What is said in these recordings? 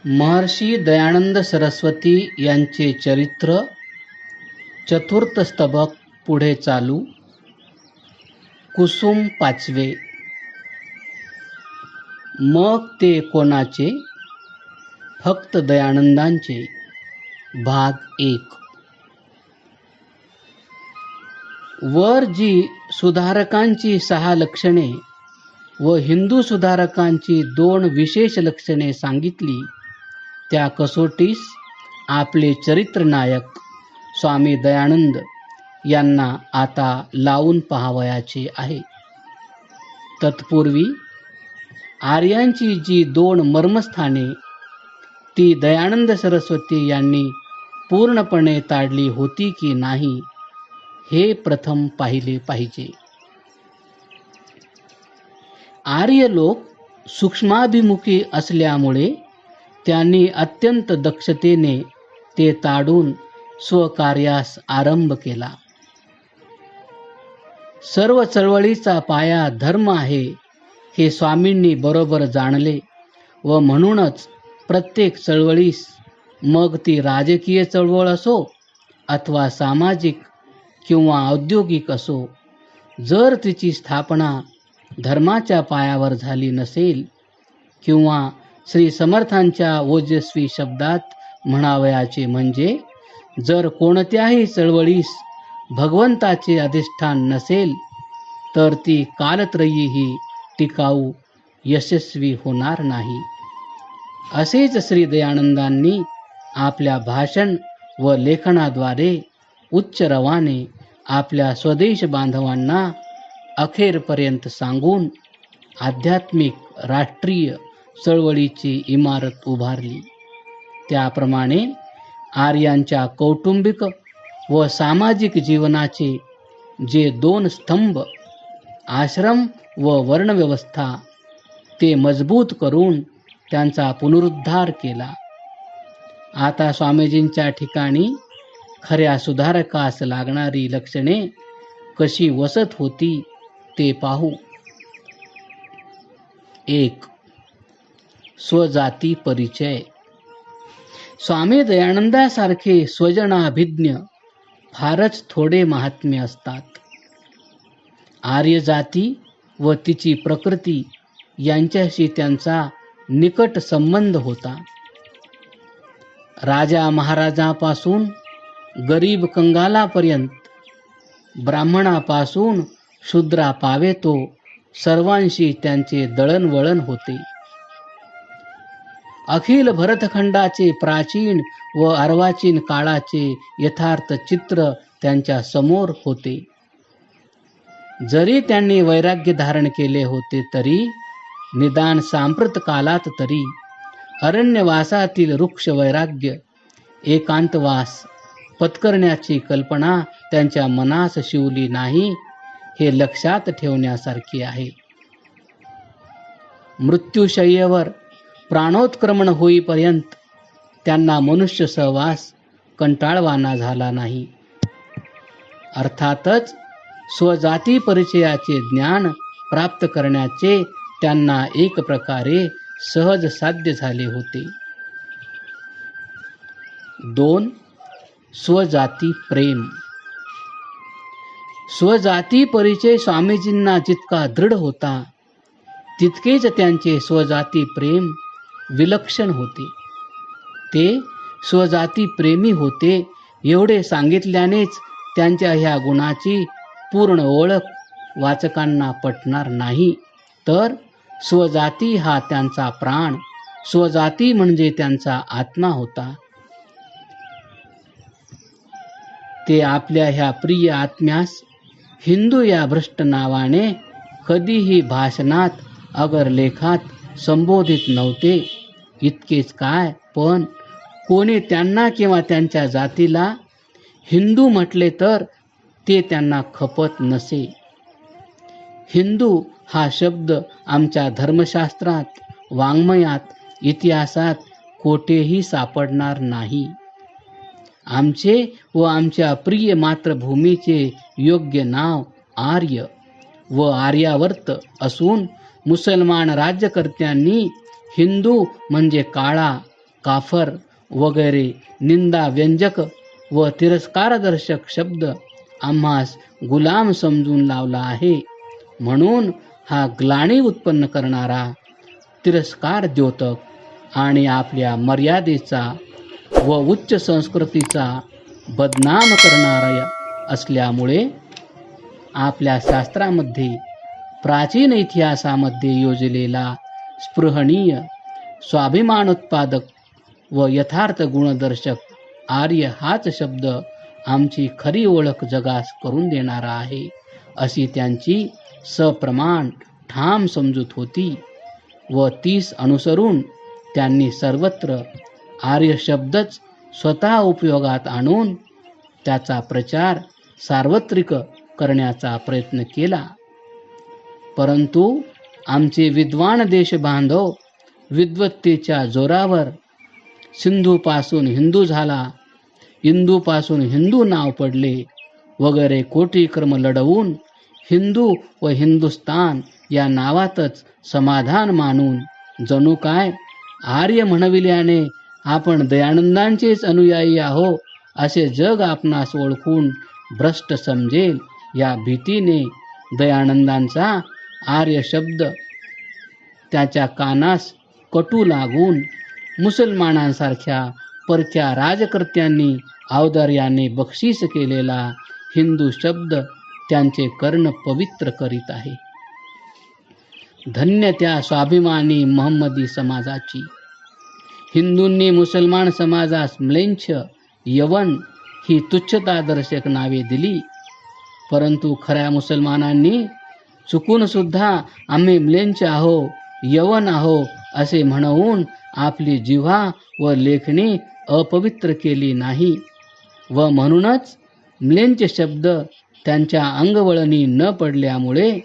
महर्षी दयानंद सरस्वती यांचे चरित्र चतुर्थ स्तबक पुढे चालू. कुसुम पाचवे. मग ते कोणाचे? फक्त दयानंदांचे. भाग 1. वर जी सुधारकांची 6 लक्षणे व हिंदू सुधारकांची 2 विशेष लक्षणे सांगितली, त्या कसोटीस आपले चरित्र नायक स्वामी दयानंद यांना आता लावून पाहावयाचे आहे. तत्पूर्वी आर्यांची जी 2 मर्मस्थाने ती दयानंद सरस्वती यांनी पूर्णपणे ताडली होती की नाही हे प्रथम पाहिले पाहिजे. आर्य लोक सूक्ष्माभिमुखी असल्यामुळे त्यांनी अत्यंत दक्षतेने ते ताडून स्वकार्यास आरंभ केला. सर्व चळवळीचा पाया धर्म आहे हे स्वामींनी बरोबर जाणले व म्हणूनच प्रत्येक चळवळीस, मग ती राजकीय चळवळ असो अथवा सामाजिक किंवा औद्योगिक असो, जर तिची स्थापना धर्माच्या पायावर झाली नसेल किंवा श्री समर्थांच्या ओजस्वी शब्दात म्हणावयाचे म्हणजे जर कोणत्याही चळवळीस भगवंताचे अधिष्ठान नसेल तर ती कालत्रयीही टिकाऊ यशस्वी होणार नाही. असेच श्री दयानंदांनी आपल्या भाषण व लेखनाद्वारे उच्च रवाने आपल्या स्वदेश बांधवांना अखेरपर्यंत सांगून आध्यात्मिक राष्ट्रीय चळवळीची इमारत उभारली. त्याप्रमाणे आर्यांच्या कौटुंबिक व सामाजिक जीवनाचे जे 2 स्तंभ, आश्रम व वर्णव्यवस्था, ते मजबूत करून त्यांचा पुनरुद्धार केला. आता स्वामीजींच्या ठिकाणी खऱ्या सुधारकास लागणारी लक्षणे कशी वसत होती ते पाहू. 1. स्वजाती परिचय. स्वामी दयानंदासारखे स्वजनाभिज्ञ फारच थोडे महात्मे असतात. आर्य जाती व तिची प्रकृती यांच्याशी त्यांचा निकट संबंध होता. राजा महाराजापासून गरीब कंगालापर्यंत, ब्राह्मणापासून शूद्रापावेतो सर्वांशी त्यांचे दळणवळण होते. अखिल भरतखंडाचे प्राचीन व अर्वाचीन काळाचे यथार्थ चित्र त्यांच्या समोर होते. जरी त्यांनी वैराग्य धारण केले होते तरी निदान सांप्रत कालात तरी अरण्यवासातील वृक्ष वैराग्य, एकांतवास पत्करण्याची कल्पना त्यांच्या मनास शिवली नाही हे लक्षात ठेवण्यासारखे आहे. मृत्यूशय्येवर प्राणोत्क्रमण होईपर्यंत त्यांना मनुष्य सहवास कंटाळवाना झाला नाही. अर्थातच स्वजाती परिचयाचे ज्ञान प्राप्त करण्याचे त्यांना एक प्रकारे सहज साध्य झाले होते. 2. स्वजाती प्रेम. स्वजाती परिचय स्वामीजींना जितका दृढ होता तितकेच त्यांचे स्वजाती प्रेम विलक्षण होते. ते स्वजाती प्रेमी होते एवढे सांगितल्यानेच त्यांच्या ह्या गुणाची पूर्ण ओळख वाचकांना पटणार नाही, तर स्वजाती हा त्यांचा प्राण, स्वजाती म्हणजे त्यांचा आत्मा होता. ते आपल्या ह्या प्रिय आत्म्यास हिंदू या भ्रष्ट नावाने कधीही भाषणात अगर लेखात संबोधित नव्हते. इतकेच काय, पण कोणी त्यांना किंवा त्यांच्या जातीला हिंदू म्हटले तर ते त्यांना खपत नसे. हिंदू हा शब्द आमच्या धर्मशास्त्रात, वाङ्मयात, इतिहासात कोठेही सापडणार नाही. आमचे व आमच्या प्रिय मातृभूमीचे योग्य नाव आर्य व आर्यावर्त असून मुसलमान राज्यकर्त्यांनी हिंदू म्हणजे काळा, काफर वगैरे निंदा व्यंजक व तिरस्कारदर्शक शब्द आम्हास गुलाम समजून लावला आहे. म्हणून हा ग्लानी उत्पन्न करणारा, तिरस्कार द्योतक आणि आपल्या मर्यादेचा व उच्च संस्कृतीचा बदनाम करणारा असल्यामुळे आपल्या शास्त्रामध्ये, प्राचीन इतिहासामध्ये योजलेला स्पृहणीय, स्वाभिमानोत्पादक व यथार्थ गुणदर्शक आर्य हाच शब्द आमची खरी ओळख जगास करून देणारा आहे, अशी त्यांची सप्रमाण ठाम समजूत होती व तीस अनुसरून त्यांनी सर्वत्र आर्य शब्दच स्वतः उपयोगात आणून त्याचा प्रचार सार्वत्रिक करण्याचा प्रयत्न केला. परंतु आमचे विद्वान देशबांधव विद्वत्तेच्या जोरावर सिंधूपासून हिंदू झाला, इंदूपासून हिंदू नाव पडले वगैरे कोटी कर्म लढवून हिंदू व हिंदुस्तान या नावातच समाधान मानून जणू काय आर्य म्हणविल्याने आपण दयानंदांचेच अनुयायी आहो असे जग आपणास ओळखून भ्रष्ट समजेल या भीतीने दयानंदांचा आर्य शब्द त्याच्या कानास कटू लागून मुसलमानांसारख्या परक्या राजकर्त्यांनी औदार्याने बक्षीस केलेला हिंदू शब्द त्यांचे कर्ण पवित्र करीत आहे. धन्य त्या स्वाभिमानी महम्मदी समाजाची. हिंदूंनी मुसलमान समाजास म्लेच्छ, यवन ही तुच्छतादर्शक नावे दिली, परंतु खऱ्या मुसलमानांनी चुकून सुद्धा आम्ही म्लेच्छ आहो, यवन आहो असे म्हणून आपली जिव्हा व लेखणी अपवित्र केली नाही व म्हणूनच म्लेच्छ शब्द त्यांच्या अंगवळणी न पडल्यामुळे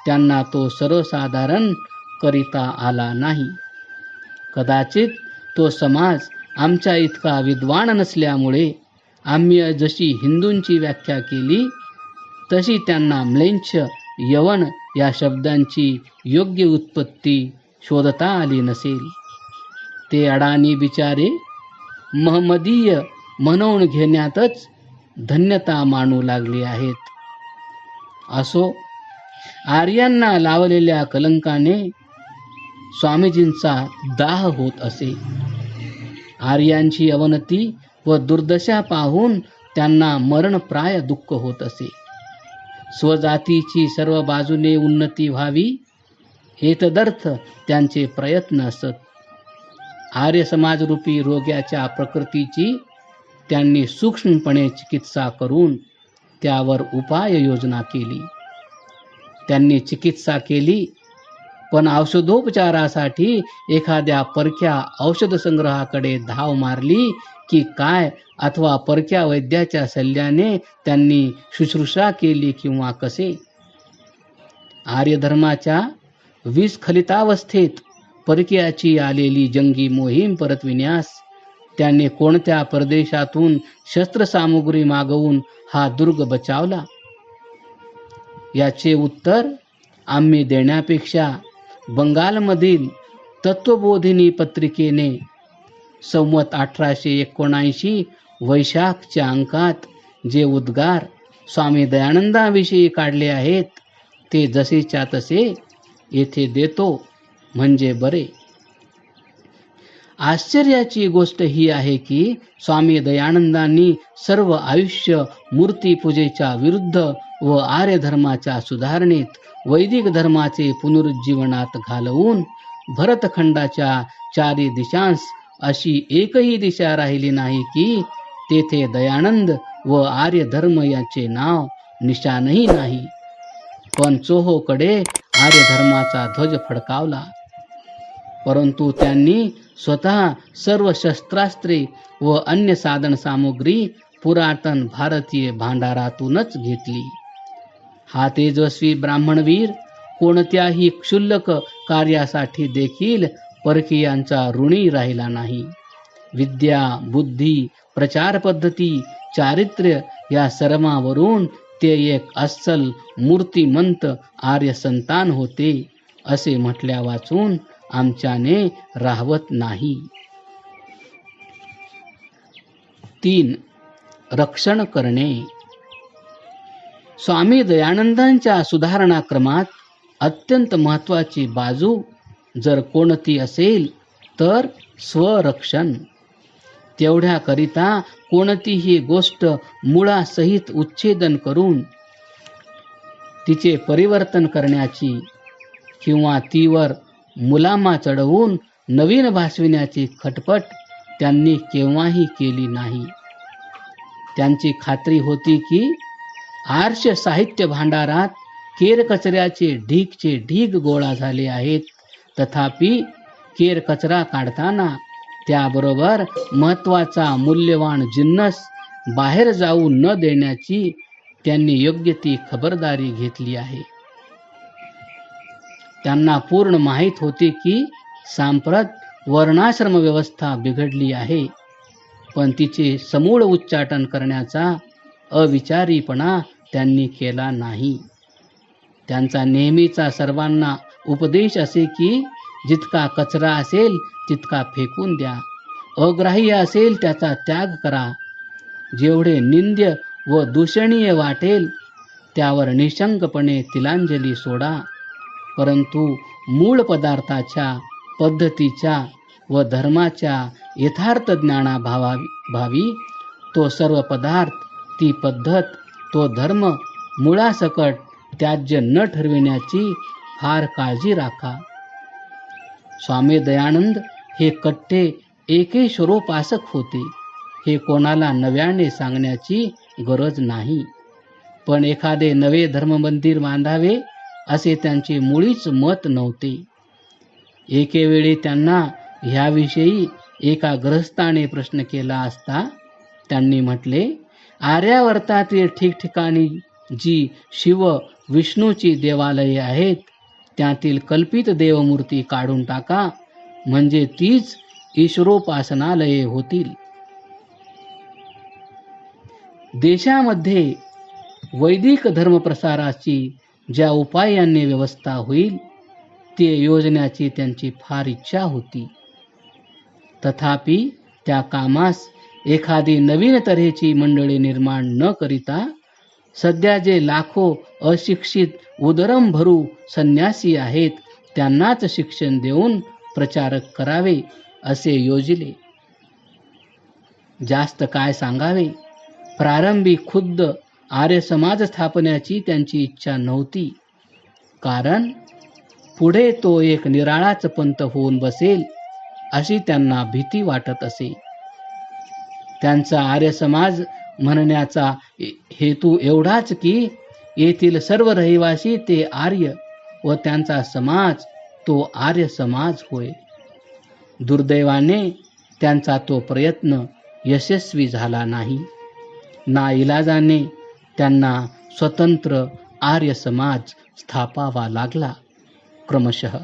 त्यांना तो सर्वसाधारण करिता आला नाही. कदाचित तो समाज आमच्या इतका विद्वान नसल्यामुळे आम्ही जशी हिंदूंची व्याख्या केली तशी त्यांना म्लेच्छ, यवन या शब्दांची योग्य उत्पत्ती शोधता आली नसेल. ते अडाणी बिचारे महम्मदीय म्हणवून घेण्यातच धन्यता मानू लागले आहेत. असो, आर्यांना लावलेल्या कलंकाने स्वामीजींचा दाह होत असे. आर्यांची अवनती व दुर्दशा पाहून त्यांना मरणप्राय दुःख होत असे. स्वजातीची सर्व बाजूने उन्नती व्हावी हेतदर्थ त्यांचे प्रयत्न असत. आर्य समाजरूपी रोग्याच्या प्रकृतीची त्यांनी सूक्ष्मपणे चिकित्सा करून त्यावर उपाय योजना केली. त्यांनी चिकित्सा केली, पण औषधोपचारासाठी एखाद्या परक्या औषध संग्रहाकडे धाव मारली की काय, अथवा परक्या वैद्याच्या सल्ल्याने त्यांनी शुश्रूषा केली किंवा कसे. आर्य धर्माच्या विस्खलितावस्थेत परकीयाची आलेली जंगी मोहीम परतविण्यास त्यांनी कोणत्या परदेशातून शस्त्रसामुग्री मागवून हा दुर्ग बचावला? याचे उत्तर आम्ही देण्यापेक्षा बंगालमधील तत्वबोधिनी पत्रिकेने संवत 1879 वैशाखच्या अंकात जे उद्गार स्वामी दयानंदाविषयी काढले आहेत ते जसेच्या तसे येथे देतो म्हणजे बरे. आश्चर्याची गोष्ट ही आहे की स्वामी दयानंदांनी सर्व आयुष्य मूर्तीपूजेच्या विरुद्ध व आर्य धर्माच्या सुधारणेत, वैदिक धर्माचे पुनरुज्जीवनात घालवून भरतखंडाच्या चारी दिशांस अशी एकही दिशा राहिली नाही की तेथे दयानंद व आर्य धर्म याचे नाव निशाणही नाही, पण चोहोकडे आर्य धर्माचा ध्वज फडकावला. परंतु त्यांनी स्वतः सर्व शस्त्रास्त्रे व अन्य साधन सामुग्री पुरातन भारतीय भांडारातूनच घेतली. हा तेजस्वी ब्राह्मणवीर कोणत्याही क्षुल्लक कार्यासाठी देखील परकीयांचा ऋणी राहिला नाही. विद्या, बुद्धी, प्रचार पद्धती, चारित्र्य या सर्वांवरून ते एक अस्सल मूर्तिमंत आर्य संतान होते असे म्हटल्या वाचून आमच्याने राहवत नाही. 3. रक्षण करणे. स्वामी दयानंदांच्या सुधारणा क्रमात अत्यंत महत्त्वाची बाजू जर कोणती असेल तर स्वरक्षण. तेवढ्याकरिता कोणतीही गोष्ट मुळासहित उच्छेदन करून तिचे परिवर्तन करण्याची किंवा तीवर मुलामा चढवून नवीन भासविण्याची खटपट त्यांनी केव्हाही केली नाही. त्यांची खात्री होती की आर्ष साहित्य भांडारात केरकचऱ्याचे ढीगचे ढीग गोळा झाले आहेत. तथापि केरकचरा काढताना त्याबरोबर महत्त्वाचा मूल्यवान जिन्नस बाहेर जाऊ न देण्याची त्यांनी योग्य ती खबरदारी घेतली आहे. त्यांना पूर्ण माहीत होते की सांप्रत वर्णाश्रम व्यवस्था बिघडली आहे, पण तिचे समूळ उच्चाटन करण्याचा अविचारीपणा त्यांनी केला नाही. त्यांचा नेहमीचा सर्वांना उपदेश असे की जितका कचरा असेल तितका फेकून द्या, अग्राह्य असेल त्याचा त्याग करा, जेवढे निंद्य व दूषणीय वाटेल त्यावर निशंकपणे तिलांजली सोडा, परंतु मूळ पदार्थाच्या, पद्धतीच्या व धर्माच्या यथार्थ ज्ञानाभावी तो सर्व पदार्थ, ती पद्धत, तो धर्म मुळासकट त्याज्य न ठरविण्याची फार काळजी राखा. स्वामी दयानंद हे कट्टे एकेश्वरोपासक होते. हे कोणाला नव्याने सांगण्याची गरज नाही. पण एखादे नवे धर्ममंदिर बांधावे असे त्यांचे मुळीच मत नव्हते. एकेवेळी त्यांना ह्याविषयी एका गृहस्थाने प्रश्न केला असता त्यांनी म्हटले, आर्यावर्तातील ठिकठिकाणी जी शिव विष्णूची देवालये आहेत त्यातील कल्पित देवमूर्ती काढून टाका, म्हणजे तीच ईश्वरोपासनालये होतील. देशामध्ये वैदिक धर्मप्रसाराची ज्या उपायांनी व्यवस्था होईल ते योजण्याची त्यांची फार इच्छा होती. तथापि त्या कामास एखादी नवीन तऱ्हेची मंडळी निर्माण न करिता सध्या जे लाखो अशिक्षित उदरंभरू संन्यासी आहेत त्यांनाच शिक्षण देऊन प्रचारक करावे असे योजिले. जास्त काय सांगावे, प्रारंभी खुद्द आर्य समाज स्थापण्याची त्यांची इच्छा नव्हती, कारण पुढे तो एक निराळाच पंथ होऊन बसेल अशी त्यांना भीती वाटत असे. त्यांचा आर्य समाज म्हणण्याचा हेतू एवढाच की येथील सर्व रहिवासी ते आर्य व त्यांचा समाज तो आर्य समाज होय. दुर्दैवाने त्यांचा तो प्रयत्न यशस्वी झाला नाही. नाइलाजाने त्यांना स्वतंत्र आर्य समाज स्थापावा लागला. क्रमशः